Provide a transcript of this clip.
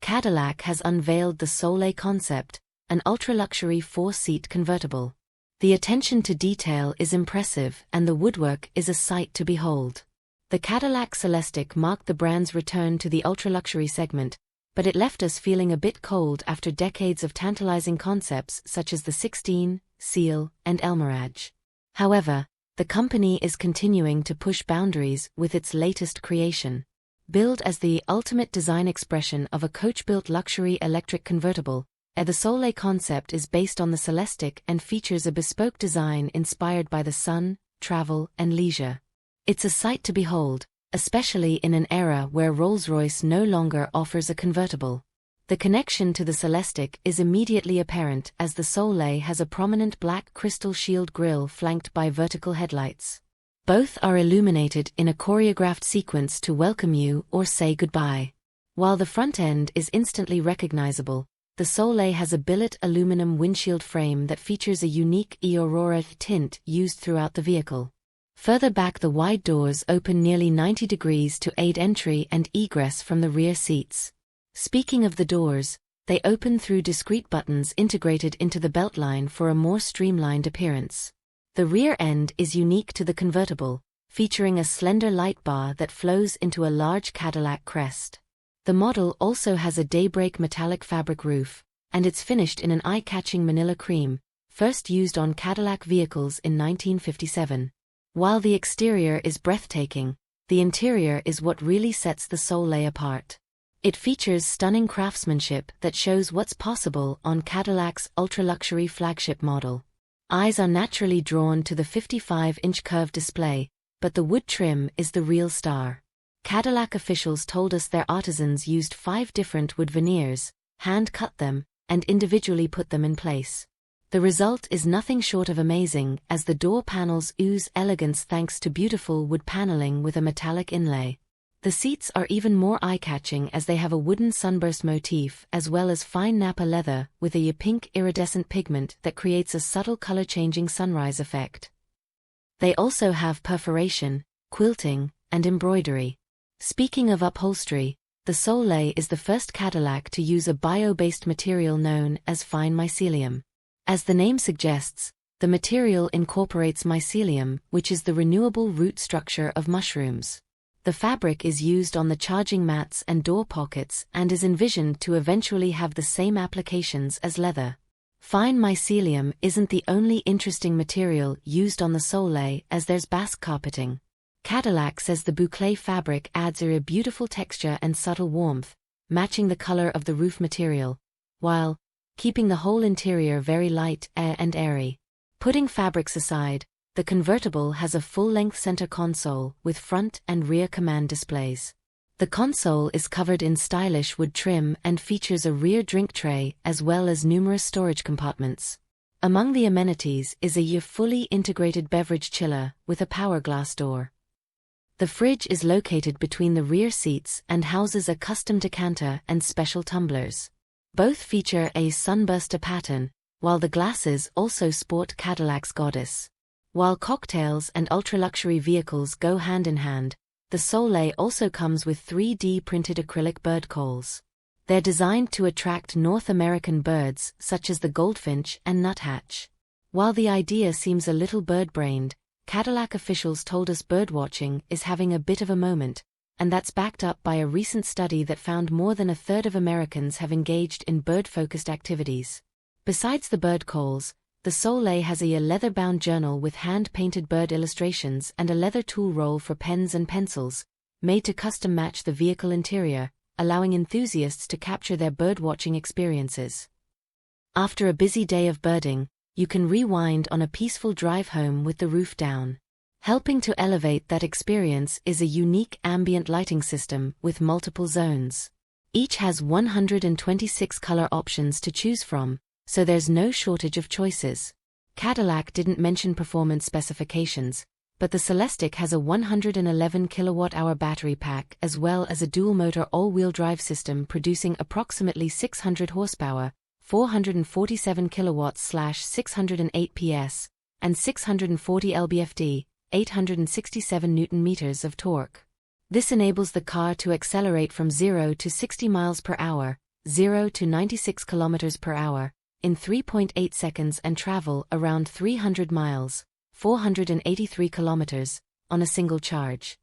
Cadillac has unveiled the Sollei concept, an ultra-luxury 4-seat convertible. The attention to detail is impressive and the woodwork is a sight to behold. The Cadillac Celestiq marked the brand's return to the ultra-luxury segment, but it left us feeling a bit cold after decades of tantalizing concepts such as the 16, Seal, and El Mirage. However, the company is continuing to push boundaries with its latest creation. Billed as the ultimate design expression of a coach-built luxury electric convertible, the Sollei concept is based on the Celestiq and features a bespoke design inspired by the sun, travel, and leisure. It's a sight to behold, especially in an era where Rolls-Royce no longer offers a convertible. The connection to the Celestiq is immediately apparent as the Sollei has a prominent black crystal shield grille flanked by vertical headlights. Both are illuminated in a choreographed sequence to welcome you or say goodbye. While the front end is instantly recognizable, the Sollei has a billet aluminum windshield frame that features a unique Aurora tint used throughout the vehicle. Further back, the wide doors open nearly 90 degrees to aid entry and egress from the rear seats. Speaking of the doors, they open through discrete buttons integrated into the beltline for a more streamlined appearance. The rear end is unique to the convertible, featuring a slender light bar that flows into a large Cadillac crest. The model also has a daybreak metallic fabric roof, and it's finished in an eye-catching manila cream, first used on Cadillac vehicles in 1957. While the exterior is breathtaking, the interior is what really sets the Sollei apart. It features stunning craftsmanship that shows what's possible on Cadillac's ultra-luxury flagship model. Eyes are naturally drawn to the 55-inch curved display, but the wood trim is the real star. Cadillac officials told us their artisans used 5 different wood veneers, hand-cut them, and individually put them in place. The result is nothing short of amazing, as the door panels ooze elegance thanks to beautiful wood paneling with a metallic inlay. The seats are even more eye-catching as they have a wooden sunburst motif as well as fine Napa leather with a pink iridescent pigment that creates a subtle color-changing sunrise effect. They also have perforation, quilting, and embroidery. Speaking of upholstery, the Sollei is the first Cadillac to use a bio-based material known as fine mycelium. As the name suggests, the material incorporates mycelium, which is the renewable root structure of mushrooms. The fabric is used on the charging mats and door pockets and is envisioned to eventually have the same applications as leather. Fine mycelium isn't the only interesting material used on the Sollei, as there's basque carpeting. Cadillac says the boucle fabric adds a beautiful texture and subtle warmth, matching the color of the roof material, while keeping the whole interior very light and airy. Putting fabrics aside, the convertible has a full-length center console with front and rear command displays. The console is covered in stylish wood trim and features a rear drink tray as well as numerous storage compartments. Among the amenities is a fully integrated beverage chiller with a power glass door. The fridge is located between the rear seats and houses a custom decanter and special tumblers. Both feature a sunburster pattern, while the glasses also sport Cadillac's goddess. While cocktails and ultra-luxury vehicles go hand in hand, the Sollei also comes with 3D printed acrylic bird calls. They're designed to attract North American birds such as the goldfinch and nuthatch. While the idea seems a little bird-brained, Cadillac officials told us birdwatching is having a bit of a moment, and that's backed up by a recent study that found more than a third of Americans have engaged in bird-focused activities. Besides the bird calls, the Sollei has a leather-bound journal with hand-painted bird illustrations and a leather tool roll for pens and pencils, made to custom match the vehicle interior, allowing enthusiasts to capture their bird-watching experiences. After a busy day of birding, you can rewind on a peaceful drive home with the roof down. Helping to elevate that experience is a unique ambient lighting system with multiple zones. Each has 126 color options to choose from, so there's no shortage of choices. Cadillac didn't mention performance specifications, but the Celestiq has a 111 kilowatt-hour battery pack as well as a dual-motor all-wheel drive system producing approximately 600 horsepower, 447 kilowatts/608 PS, and 640 lb-ft, 867 Newton-meters of torque. This enables the car to accelerate from 0 to 60 miles per hour, 0 to 96 km per hour, in 3.8 seconds and travel around 300 miles, 483 kilometers, on a single charge.